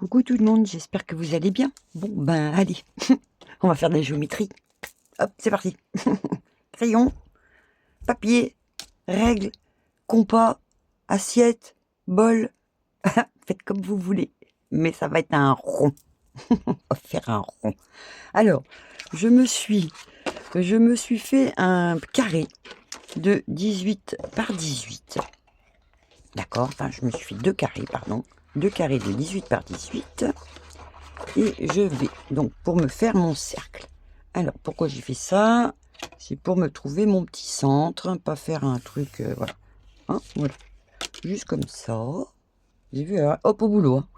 Coucou tout le monde, j'espère que vous allez bien. Bon, ben allez, on va faire de la géométrie. Hop, c'est parti. Crayon, papier, règles, compas, assiette, bol. Faites comme vous voulez, mais ça va être un rond. On va faire un rond. Alors, je me suis fait un carré de 18 par 18. D'accord, enfin je me suis fait deux carrés, pardon. Deux carrés de 18 par 18. Et je vais donc pour me faire mon cercle. Alors pourquoi j'ai fait ça? C'est pour me trouver mon petit centre, pas faire un truc, voilà. Hein, voilà. Juste comme ça. J'ai vu, hop au boulot, hein,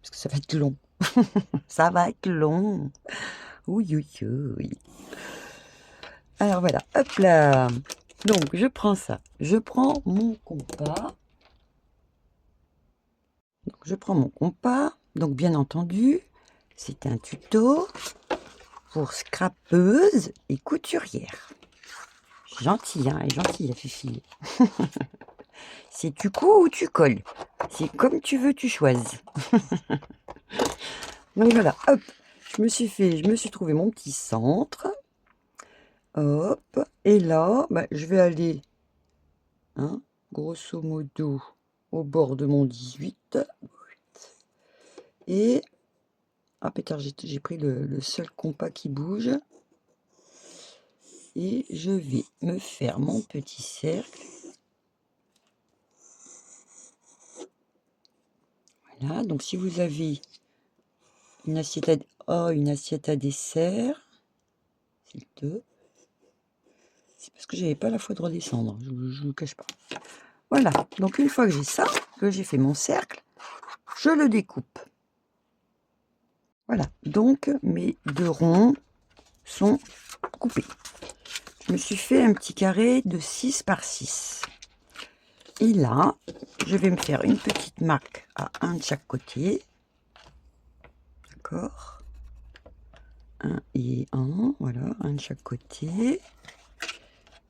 parce que ça va être long. Ça va être long. Oui, oui, oui. Alors voilà, hop là. Donc je prends ça. Je prends mon compas. Donc, je prends mon compas. Donc bien entendu, c'est un tuto pour scrapeuse et couturière. Gentil, hein, et gentille la fille. C'est tu couds ou tu colles. C'est comme tu veux, tu choisis. Donc voilà, hop, je me suis trouvé mon petit centre. Hop, et là, bah, je vais aller, hein, grosso modo, au bord de mon 18. Et, ah pétard, j'ai pris le seul compas qui bouge. Et je vais me faire mon petit cercle. Voilà, donc si vous avez une assiette à dessert, c'est deux. C'est parce que j'avais pas la foi de redescendre, je ne vous cache pas. Voilà, donc une fois que j'ai ça, que j'ai fait mon cercle, je le découpe. Voilà, donc mes deux ronds sont coupés. Je me suis fait un petit carré de 6 par 6. Et là, je vais me faire une petite marque à un de chaque côté. D'accord, un et un, voilà, un de chaque côté.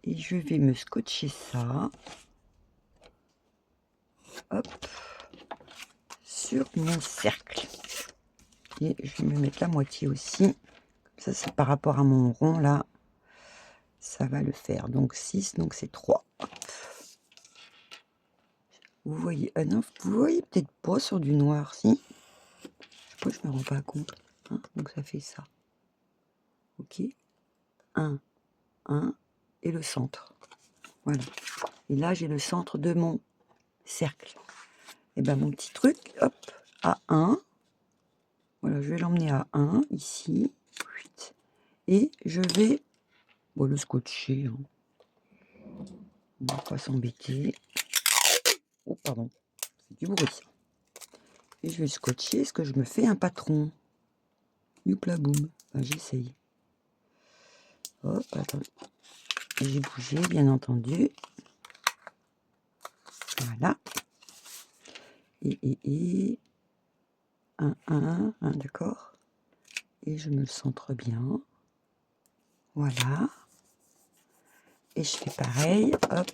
Et je vais me scotcher ça, hop, sur mon cercle. Et je vais me mettre la moitié aussi. Ça, c'est par rapport à mon rond, là. Ça va le faire. Donc 6, donc c'est 3. Hop. Vous voyez, ah non, vous voyez peut-être pas sur du noir, si. Je sais pas, je me rends pas compte. Hein, donc ça fait ça. Ok. 1, 1, et le centre. Voilà. Et là, j'ai le centre de mon cercle. Et ben mon petit truc, hop, à 1. Voilà, je vais l'emmener à 1, ici. Et je vais le scotcher. Hein. On va pas s'embêter. Oh, pardon. C'est du bruit, ça. Et je vais scotcher. Est-ce que je me fais un patron? Youpla boum. Enfin, j'essaye. Hop, attends. J'ai bougé, bien entendu. Voilà. Et 1, d'accord. Et je me le centre bien. Voilà. Et je fais pareil. Hop.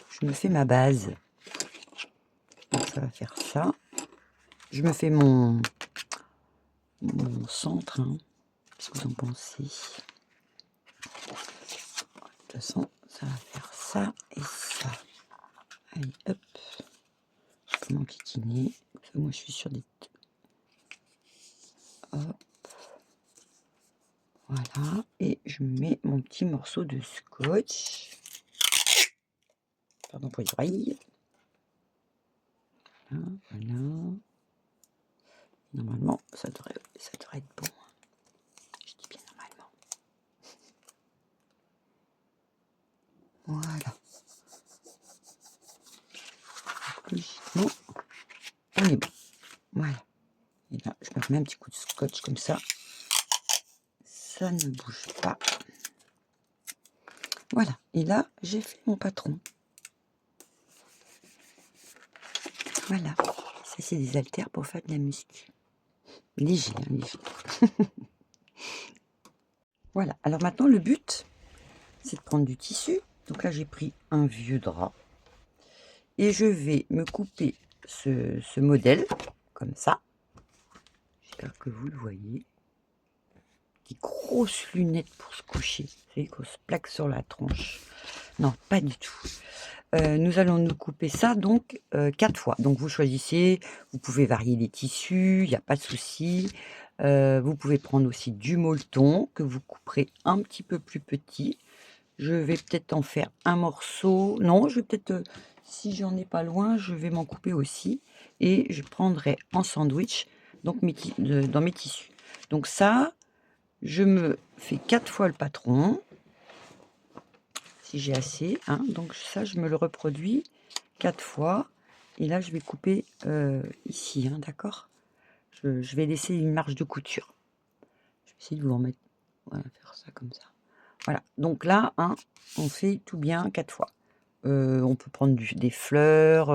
Je me fais ma base. Donc, ça va faire ça. Je me fais mon centre. Hein. Qu'est-ce que vous en pensez? De toute façon, ça va faire ça et ça. Allez, hop. Je peux m'enquiquiner. Moi, je suis sur des... Hop. Voilà. Et je mets mon petit morceau de scotch. Pardon pour les oreilles. Voilà, voilà. Normalement, ça devrait être bon. Je dis bien normalement. Voilà. Logiquement, on est bon. Voilà. Et là, je me remets un petit coup de scotch comme ça. Ça ne bouge pas. Voilà. Et là, j'ai fait mon patron. Voilà. Ça, c'est des haltères pour faire de la muscu. Léger, hein, léger. Voilà. Alors maintenant, le but, c'est de prendre du tissu. Donc là, j'ai pris un vieux drap. Et je vais me couper ce modèle, comme ça. j'espère que vous le voyez. Des grosses lunettes pour se coucher, des grosses plaques sur la tronche. Non, pas du tout. Nous allons nous couper ça donc 4 fois. Donc vous choisissez, vous pouvez varier les tissus, il n'y a pas de souci. Vous pouvez prendre aussi du molleton que vous couperez un petit peu plus petit. Je vais peut-être en faire un morceau. Non, je vais peut-être, si j'en ai pas loin, je vais m'en couper aussi. Et je prendrai en sandwich donc dans mes tissus. Donc ça, je me fais 4 fois le patron. Si j'ai assez, hein. Donc ça, je me le reproduis 4 fois. Et là, je vais couper ici, hein, d'accord. Je vais laisser une marge de couture. Je vais essayer de vous remettre, voilà, faire ça comme ça. Voilà, donc là, hein, on fait tout bien 4 fois. On peut prendre des fleurs,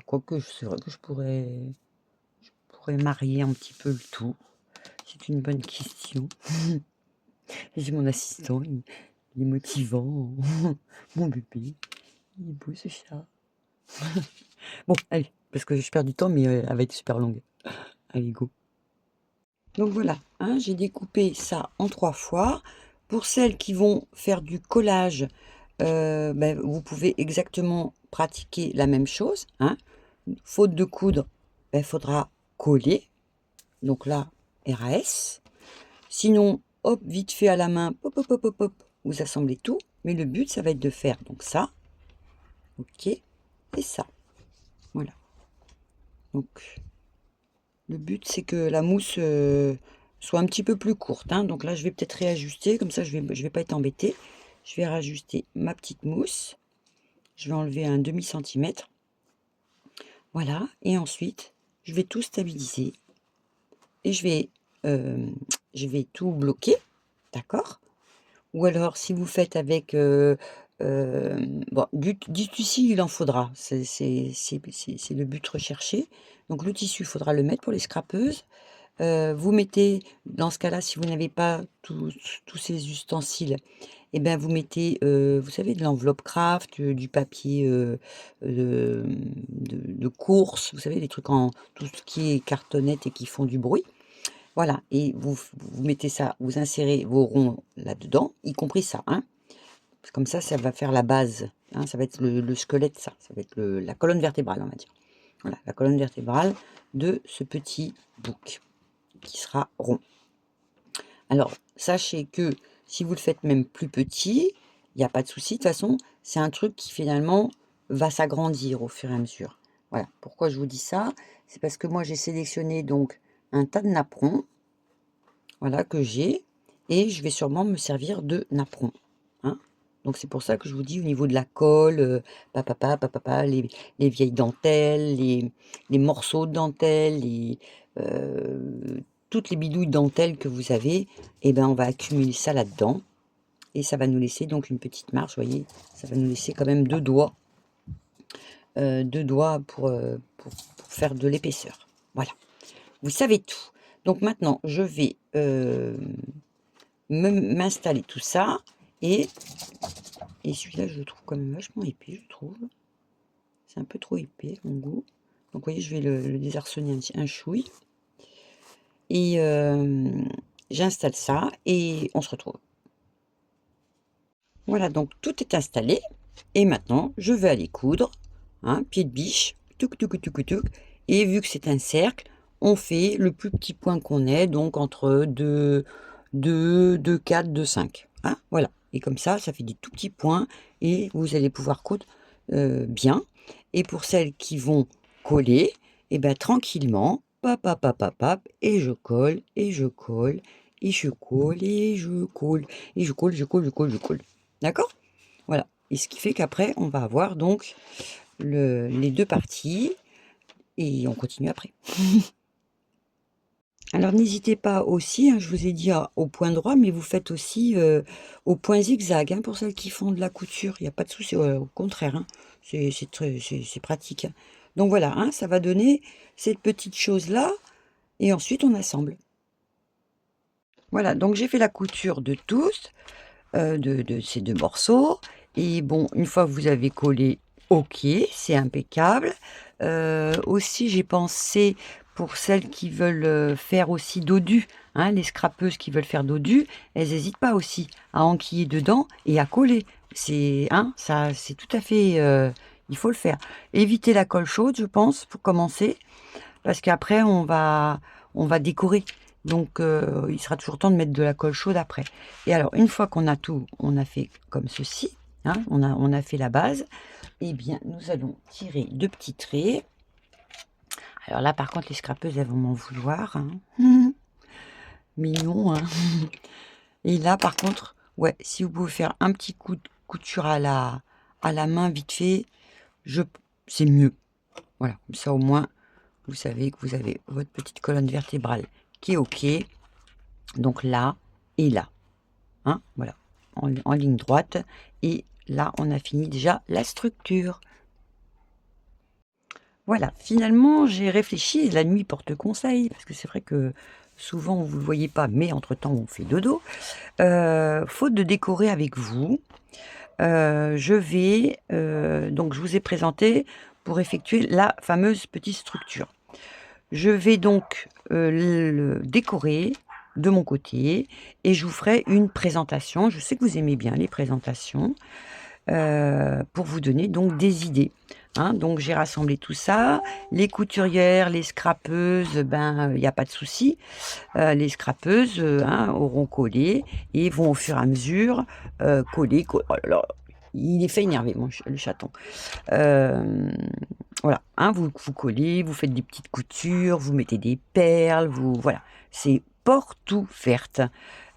quoique c'est vrai que je pourrais marier un petit peu le tout. C'est une bonne question. J'ai mon assistant, il est motivant. Mon bébé, il est beau ce chat. Bon, allez, parce que je perds du temps, mais elle va être super longue. Allez, go. Donc voilà, hein, j'ai découpé ça en 3 fois. Pour celles qui vont faire du collage, ben, vous pouvez exactement pratiquer la même chose, hein. Faute de coudre, il faudra coller. Donc là, RAS. Sinon, hop, vite fait à la main, hop, hop, hop, hop, hop, vous assemblez tout. Mais le but, ça va être de faire donc ça, ok, et ça. Voilà. Donc, le but, c'est que la mousse soit un petit peu plus courte, hein. Donc là, je vais peut-être réajuster, comme ça, je vais pas être embêtée. Je vais rajuster ma petite mousse. Je vais enlever un demi-centimètre. Voilà. Et ensuite, je vais tout stabiliser. Et je vais tout bloquer. D'accord? Ou alors, si vous faites avec bon, du tissu, il en faudra. C'est le but recherché. Donc, le tissu, il faudra le mettre pour les scrapeuses. Vous mettez, dans ce cas-là, si vous n'avez pas tous ces ustensiles, et ben vous mettez, vous savez, de l'enveloppe craft, du papier de course, vous savez, les trucs en tout ce qui est cartonnette et qui font du bruit. Voilà, et vous mettez ça, vous insérez vos ronds là-dedans, y compris ça, hein. Comme ça va faire la base, hein, ça va être le squelette, ça va être la colonne vertébrale, on va dire. Voilà, la colonne vertébrale de ce petit bouc qui sera rond. Alors, sachez que si vous le faites même plus petit, il n'y a pas de souci. De toute façon, c'est un truc qui finalement va s'agrandir au fur et à mesure. Voilà, pourquoi je vous dis ça? C'est parce que moi, j'ai sélectionné donc un tas de napperons, voilà, que j'ai, et je vais sûrement me servir de napperons, hein. Donc c'est pour ça que je vous dis au niveau de la colle, les vieilles dentelles, les morceaux de dentelle, toutes les bidouilles dentelles que vous avez, et ben on va accumuler ça là-dedans. Et ça va nous laisser donc une petite marge, vous voyez, ça va nous laisser quand même 2 doigts. 2 doigts pour faire de l'épaisseur. Voilà, vous savez tout. Donc maintenant, je vais m'installer tout ça. Et celui-là, je le trouve quand même vachement épais, je trouve. C'est un peu trop épais, à mon goût. Donc, vous voyez, je vais le désarçonner un chouille. Et j'installe ça et on se retrouve. Voilà, donc tout est installé. Et maintenant, je vais aller coudre. Hein, pied de biche, touc, touc, touc, touc. Et vu que c'est un cercle, on fait le plus petit point qu'on ait, donc entre 2, 4, 2, 5. Hein, voilà. Et comme ça fait des tout petits points et vous allez pouvoir coudre bien. Et pour celles qui vont coller, et ben tranquillement, pap, pap, pap, pap, pap, et je colle, et je colle, et je colle, et je colle, et je colle, je colle, je colle, je colle. D'accord? Voilà. Et ce qui fait qu'après, on va avoir donc les 2 parties et on continue après. Alors n'hésitez pas aussi, hein, je vous ai dit au point droit, mais vous faites aussi au point zigzag, hein, pour celles qui font de la couture. Il n'y a pas de souci, au contraire, hein, c'est pratique, hein. Donc voilà, hein, ça va donner cette petite chose-là et ensuite on assemble. Voilà, donc j'ai fait la couture de tous, de ces 2 morceaux. Et bon, une fois que vous avez collé, ok, c'est impeccable. Aussi, j'ai pensé pour celles qui veulent faire aussi dodu, hein, les scrapeuses qui veulent faire dodu, elles n'hésitent pas aussi à enquiller dedans et à coller. C'est hein, ça, c'est tout à fait, il faut le faire. Éviter la colle chaude, je pense, pour commencer, parce qu'après on va décorer. Donc il sera toujours temps de mettre de la colle chaude après. Et alors une fois qu'on a tout, on a fait comme ceci, hein, on a fait la base, eh bien nous allons tirer 2 petits traits. Alors là par contre les scrapeuses elles vont m'en vouloir, hein. Mignon, hein. Et là par contre, ouais, si vous pouvez faire un petit coup de couture à la main vite fait, c'est mieux. Voilà, comme ça au moins vous savez que vous avez votre petite colonne vertébrale qui est OK. Donc là et là, hein, voilà, en ligne droite. Et là, on a fini déjà la structure. Voilà, finalement, j'ai réfléchi, la nuit porte conseil, parce que c'est vrai que souvent, vous ne le voyez pas, mais entre-temps, on fait dodo. Faute de décorer avec vous, je vais, donc je vous ai présenté pour effectuer la fameuse petite structure. Je vais donc le décorer de mon côté et je vous ferai une présentation. Je sais que vous aimez bien les présentations, pour vous donner donc des idées, hein. Donc j'ai rassemblé tout ça. Les couturières, les scrapeuses, ben, il y a pas de souci. Les scrapeuses, hein, auront collé et vont au fur et à mesure, coller, oh là là, il est fait énerver le chaton. Voilà, hein, vous collez, vous faites des petites coutures, vous mettez des perles, voilà, c'est porte ouverte.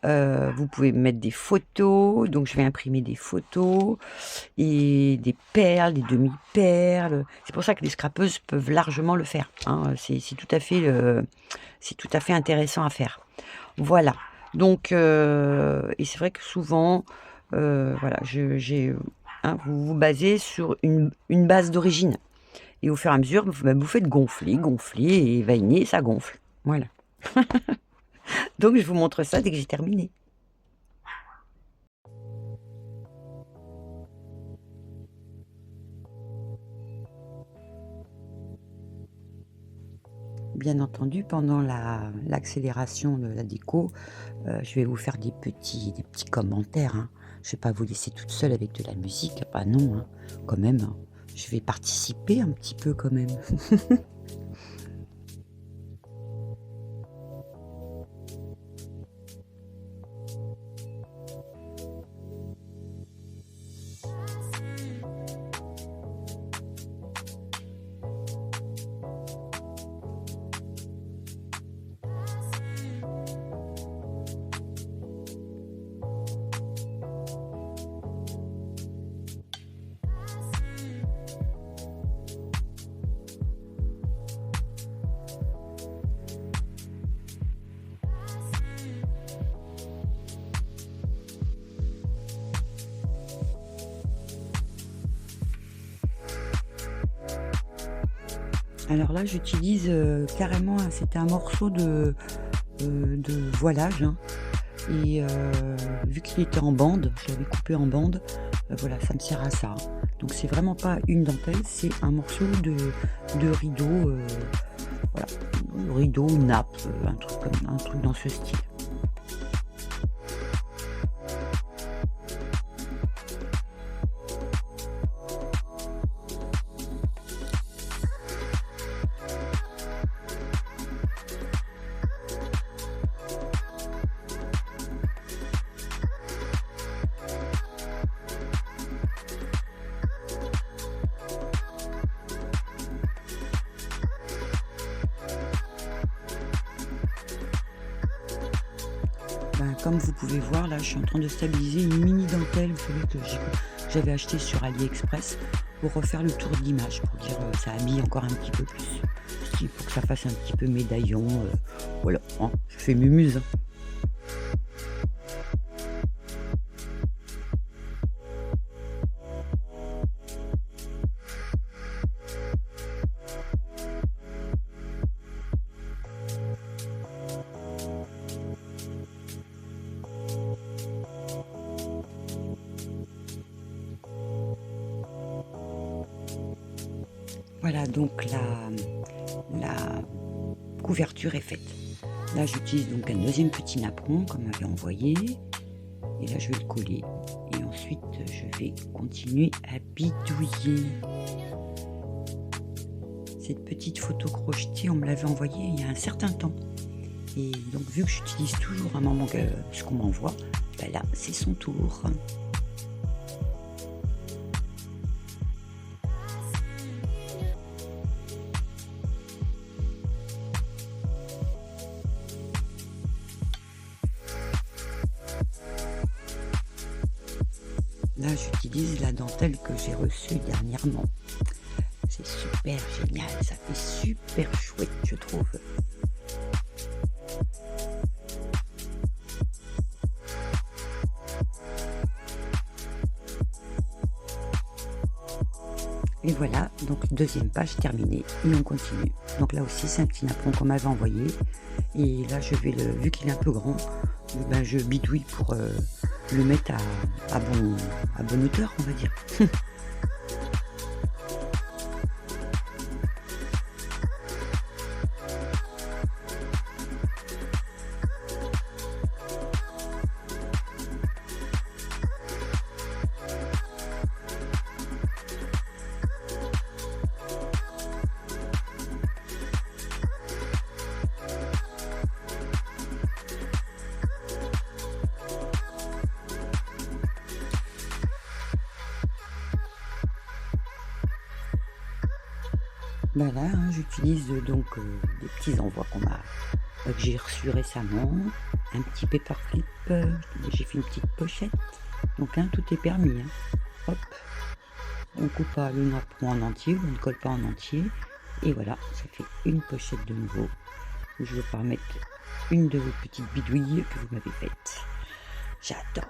Vous pouvez mettre des photos, donc je vais imprimer des photos et des perles, des demi-perles. C'est pour ça que les scrapeuses peuvent largement le faire, hein. C'est tout à fait intéressant à faire. Voilà, donc et c'est vrai que souvent, voilà, hein, vous vous basez sur une base d'origine. Et au fur et à mesure, vous faites gonfler, gonfler et vainer, ça gonfle. Voilà. Donc je vous montre ça dès que j'ai terminé. Bien entendu, pendant l'accélération de la déco, je vais vous faire des petits commentaires, hein. Je ne vais pas vous laisser toute seule avec de la musique. Ah bah non, hein, quand même, hein. Je vais participer un petit peu quand même. Alors là, j'utilise carrément, c'était un morceau de voilage, hein. Et vu qu'il était en bande, je l'avais coupé en bande, voilà, ça me sert à ça, hein. Donc c'est vraiment pas une dentelle, c'est un morceau de rideau, voilà, rideau, nappe, un truc dans ce style. Ben, comme vous pouvez voir, là, je suis en train de stabiliser une mini dentelle, vous savez, que j'avais acheté sur AliExpress pour refaire le tour de l'image, pour dire ça habille encore un petit peu plus. Il faut que ça fasse un petit peu médaillon. Voilà, hein, je fais mumuse, hein. Voilà donc la couverture est faite. Là, j'utilise donc un deuxième petit napperon comme m'avait envoyé. Et là, je vais le coller. Et ensuite, je vais continuer à bidouiller. Cette petite photo crochetée, on me l'avait envoyée il y a un certain temps. Et donc, vu que j'utilise toujours un moment ce qu'on m'envoie, ben là, c'est son tour. Là, j'utilise la dentelle que j'ai reçue dernièrement. C'est super génial, ça fait super chouette, je trouve. Et voilà, donc deuxième page terminée et on continue. Donc là aussi, c'est un petit napperon qu'on m'avait envoyé. Et là, je vais vu qu'il est un peu grand, ben, je bidouille pour le mettre à bonne hauteur, on va dire. Bah là, hein, j'utilise donc des petits envois que j'ai reçus récemment, un petit paperclip, j'ai fait une petite pochette, donc hein, tout est permis. Hein. Hop, on coupe pas le napperon en entier, on ne colle pas en entier, et voilà, ça fait une pochette de nouveau, où je vais pouvoir mettre une de vos petites bidouilles que vous m'avez faites. J'adore.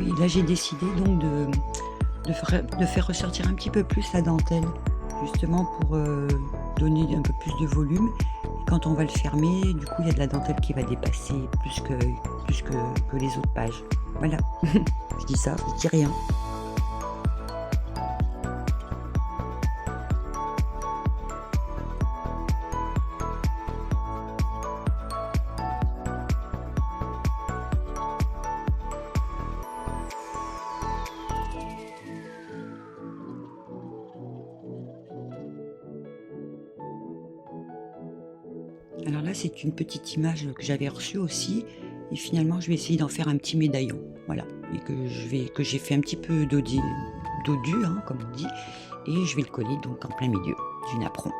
Et là, j'ai décidé donc de faire ressortir un petit peu plus la dentelle, justement pour donner un peu plus de volume. Et quand on va le fermer, du coup, il y a de la dentelle qui va dépasser plus que les autres pages. Voilà, je dis ça, je dis rien. Alors là, c'est une petite image que j'avais reçue aussi. Et finalement, je vais essayer d'en faire un petit médaillon. Voilà. Et que j'ai fait un petit peu dodu, hein, comme on dit. Et je vais le coller donc en plein milieu du napperon.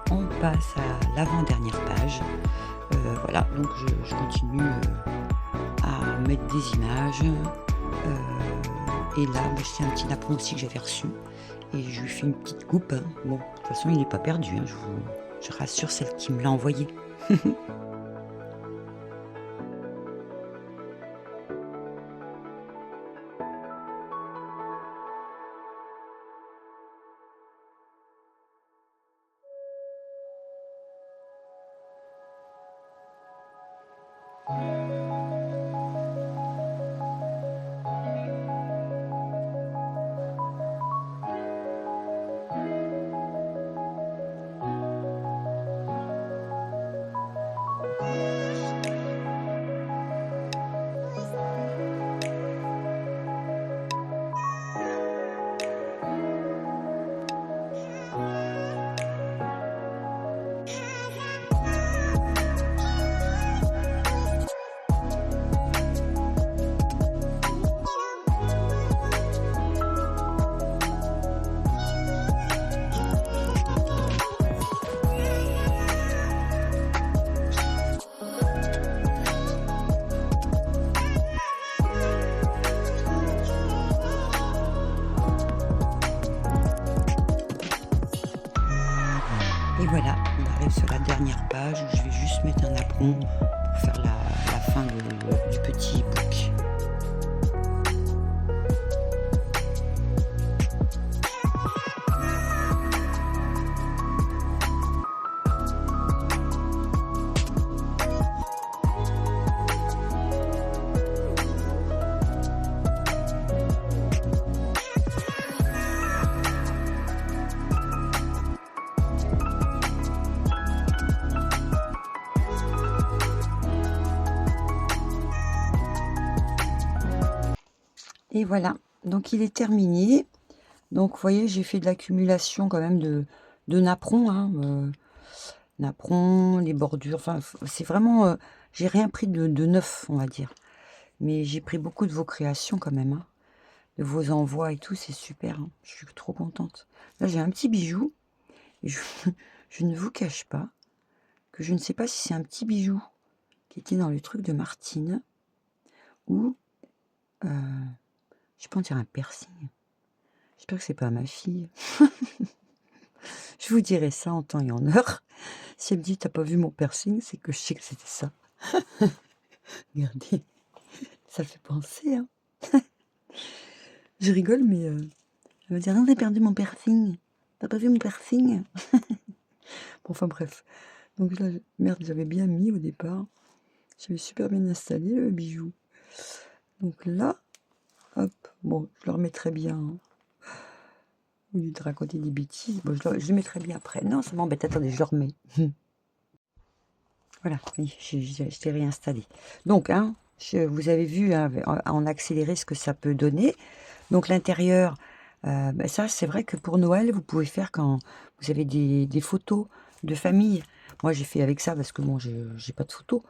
On passe à l'avant-dernière page. Voilà, donc je continue à mettre des images. Et là, c'est un petit napperon aussi que j'avais reçu. Et je lui fais une petite coupe. Hein. Bon, de toute façon, il n'est pas perdu. Hein, je rassure celle qui me l'a envoyé. Et voilà, on arrive sur la dernière page où je vais juste mettre un apron pour faire la fin du petit book. Et voilà, donc il est terminé. Donc vous voyez, j'ai fait de l'accumulation quand même de napperons, hein, napperons, les bordures, enfin c'est vraiment, j'ai rien pris de neuf, on va dire. Mais j'ai pris beaucoup de vos créations quand même, hein, de vos envois et tout, c'est super, hein, je suis trop contente. Là j'ai un petit bijou, et je, je ne vous cache pas que je ne sais pas si c'est un petit bijou qui était dans le truc de Martine, ou, je peux en dire un piercing. J'espère que c'est pas ma fille. Je vous dirai ça en temps et en heure. Si elle me dit: «Tu as pas vu mon piercing», c'est que je sais que c'était ça. Regardez, ça fait penser, hein. Je rigole, mais elle va dire: «Non, tu as perdu mon piercing. Tu as pas vu mon piercing?» Bon, enfin bref. Donc là, merde, j'avais bien mis au départ. J'avais super bien installé le bijou. Donc là, hop, bon, je le remettrai bien, hein. Au lieu de raconter des bêtises, bon, je le mettrai bien après. Non, ça m'embête, attendez, je le remets. Voilà, oui, je t'ai réinstallé. Donc, hein, vous avez vu, hein, en accéléré ce que ça peut donner. Donc l'intérieur, bah, ça c'est vrai que pour Noël, vous pouvez faire quand vous avez des photos de famille. Moi j'ai fait avec ça parce que bon, j'ai pas de photos.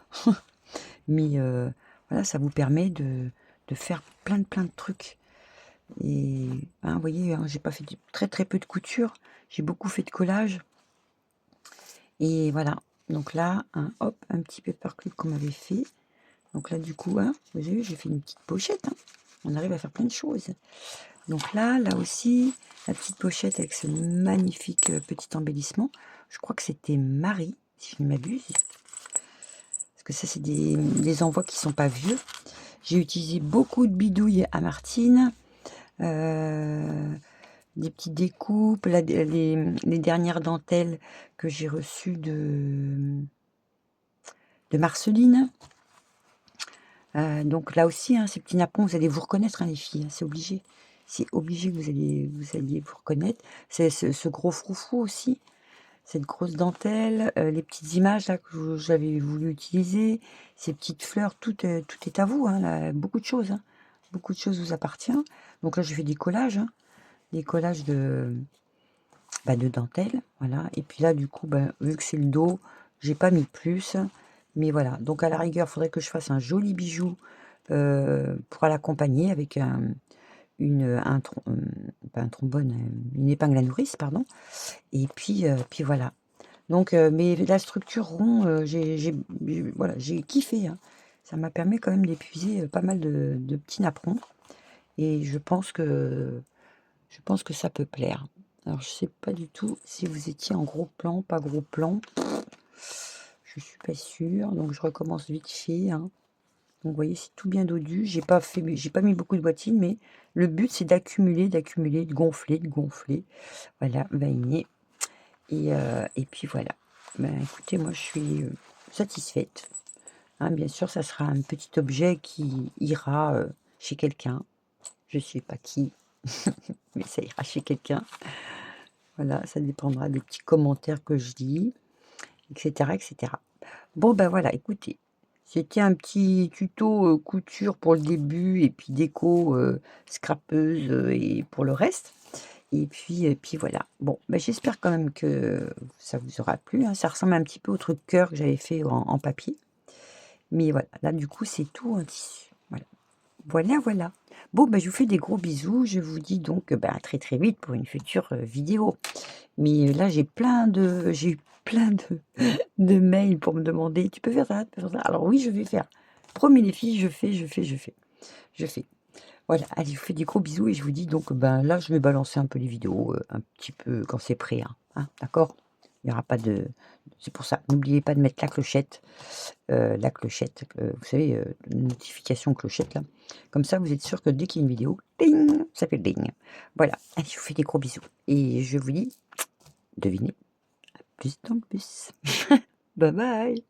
Mais voilà, ça vous permet de faire plein de trucs. Et hein, vous voyez, hein, j'ai pas fait très peu de couture. J'ai beaucoup fait de collage. Et voilà. Donc là, hein, hop, un petit paperclip qu'on m'avait fait. Donc là, du coup, hein, vous avez vu, j'ai fait une petite pochette, hein. On arrive à faire plein de choses. Donc là aussi, la petite pochette avec ce magnifique petit embellissement. Je crois que c'était Marie, si je ne m'abuse. Parce que ça, c'est des envois qui sont pas vieux. J'ai utilisé beaucoup de bidouilles à Martine. Des petites découpes. Là, les dernières dentelles que j'ai reçues de Marceline. Donc là aussi, hein, ces petits napons, vous allez vous reconnaître, hein, les filles, hein, c'est obligé. C'est obligé que vous alliez vous reconnaître. C'est ce gros froufrou aussi, cette grosse dentelle, les petites images là que j'avais voulu utiliser, ces petites fleurs, tout est à vous, hein, là, beaucoup de choses, hein. Beaucoup de choses vous appartient. Donc là, je fais des collages, hein, des collages de dentelle, voilà. Et puis là, du coup, vu que c'est le dos, j'ai pas mis plus, mais voilà. Donc à la rigueur, il faudrait que je fasse un joli bijou pour l'accompagner avec pas un trombone, une épingle à nourrice, pardon. Et puis voilà. Donc, mais la structure rond, voilà, j'ai kiffé, hein. Ça m'a permis quand même d'épuiser pas mal de petits napperons. Et je pense que ça peut plaire. Alors, je sais pas du tout si vous étiez en gros plan, pas gros plan. Je suis pas sûre. Donc, je recommence vite fait, hein. Donc, vous voyez, c'est tout bien dodu. J'ai pas mis beaucoup de bottines, mais le but, c'est d'accumuler, de gonfler, de gonfler. Voilà, valiné. Et puis voilà. Ben, écoutez, moi, je suis satisfaite. Hein, bien sûr, ça sera un petit objet qui ira chez quelqu'un. Je sais pas qui, mais ça ira chez quelqu'un. Voilà, ça dépendra des petits commentaires que je lis, etc., etc. Bon, ben voilà, écoutez, c'était un petit tuto couture pour le début et puis déco scrapeuse et pour le reste. Et puis voilà. Bon, ben j'espère quand même que ça vous aura plu, hein. Ça ressemble un petit peu au truc cœur que j'avais fait en papier. Mais voilà, là du coup c'est tout en tissu. Voilà. Voilà, voilà. Bon, ben je vous fais des gros bisous. Je vous dis donc à très très vite pour une future vidéo. Mais là j'ai eu plein de mails pour me demander: «Tu peux faire ça? Tu peux faire ça?» Alors oui, je vais faire. Promis les filles, je fais. Je fais. Voilà, allez, je vous fais des gros bisous et je vous dis donc, là, je vais balancer un peu les vidéos, un petit peu quand c'est prêt, hein, d'accord? Il n'y aura pas de... C'est pour ça, n'oubliez pas de mettre la clochette, vous savez, notification clochette là. Comme ça, vous êtes sûr que dès qu'il y a une vidéo, ding, ça fait ding. Voilà, allez, je vous fais des gros bisous. Et je vous dis, devinez, à plus dans le bus. Bye bye.